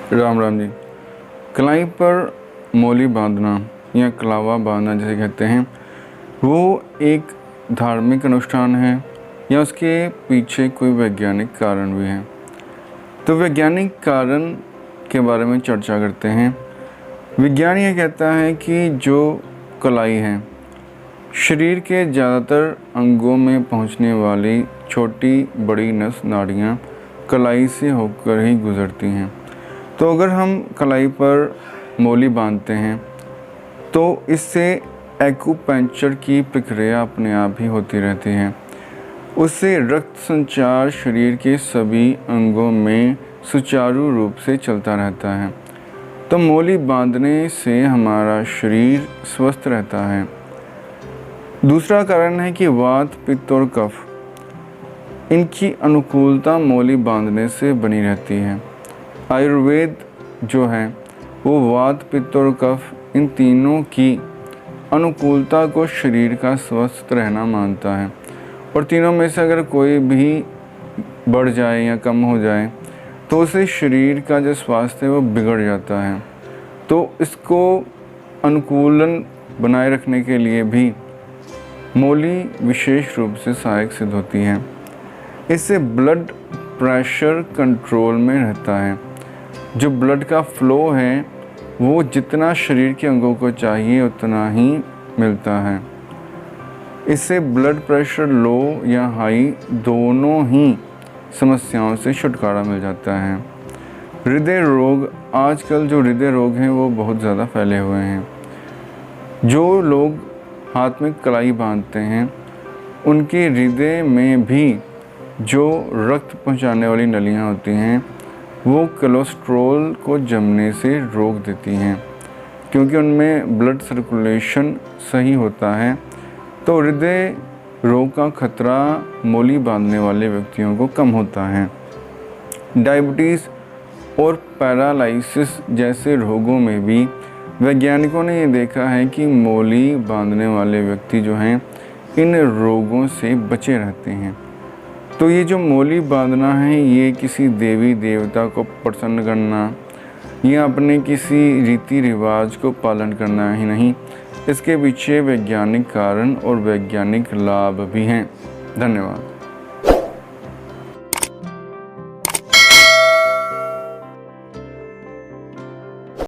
राम राम जी। कलाई पर मोली बांधना या कलावा बांधना जिसे कहते हैं, वो एक धार्मिक अनुष्ठान है या उसके पीछे कोई वैज्ञानिक कारण भी है। तो वैज्ञानिक कारण के बारे में चर्चा करते हैं। विज्ञान ये कहता है कि जो कलाई है, शरीर के ज़्यादातर अंगों में पहुंचने वाली छोटी बड़ी नस नाड़ियाँ कलाई से होकर ही गुजरती हैं। तो अगर हम कलाई पर मोली बांधते हैं तो इससे एक्यूपंक्चर की प्रक्रिया अपने आप ही होती रहती है। उससे रक्त संचार शरीर के सभी अंगों में सुचारू रूप से चलता रहता है। तो मोली बांधने से हमारा शरीर स्वस्थ रहता है। दूसरा कारण है कि वात, पित्त और कफ, इनकी अनुकूलता मोली बांधने से बनी रहती है। आयुर्वेद जो है वो वात, पित्त और कफ, इन तीनों की अनुकूलता को शरीर का स्वस्थ रहना मानता है। और तीनों में से अगर कोई भी बढ़ जाए या कम हो जाए तो उसे शरीर का जो स्वास्थ्य है वो बिगड़ जाता है। तो इसको अनुकूलन बनाए रखने के लिए भी मोली विशेष रूप से सहायक सिद्ध होती है। इससे ब्लड प्रेशर कंट्रोल में रहता है। जो ब्लड का फ्लो है वो जितना शरीर के अंगों को चाहिए उतना ही मिलता है। इससे ब्लड प्रेशर लो या हाई दोनों ही समस्याओं से छुटकारा मिल जाता है। हृदय रोग, आजकल जो हृदय रोग हैं वो बहुत ज़्यादा फैले हुए हैं। जो लोग हाथ में कलाई बांधते हैं उनके हृदय में भी जो रक्त पहुंचाने वाली नलियां होती हैं वो कोलेस्ट्रॉल को जमने से रोक देती हैं, क्योंकि उनमें ब्लड सर्कुलेशन सही होता है। तो हृदय रोग का खतरा मोली बांधने वाले व्यक्तियों को कम होता है। डायबिटीज़ और पैरालिसिस जैसे रोगों में भी वैज्ञानिकों ने ये देखा है कि मोली बांधने वाले व्यक्ति जो हैं इन रोगों से बचे रहते हैं। तो ये जो मोली बांधना है ये किसी देवी देवता को प्रसन्न करना या अपने किसी रीति रिवाज को पालन करना ही नहीं, इसके पीछे वैज्ञानिक कारण और वैज्ञानिक लाभ भी हैं। धन्यवाद।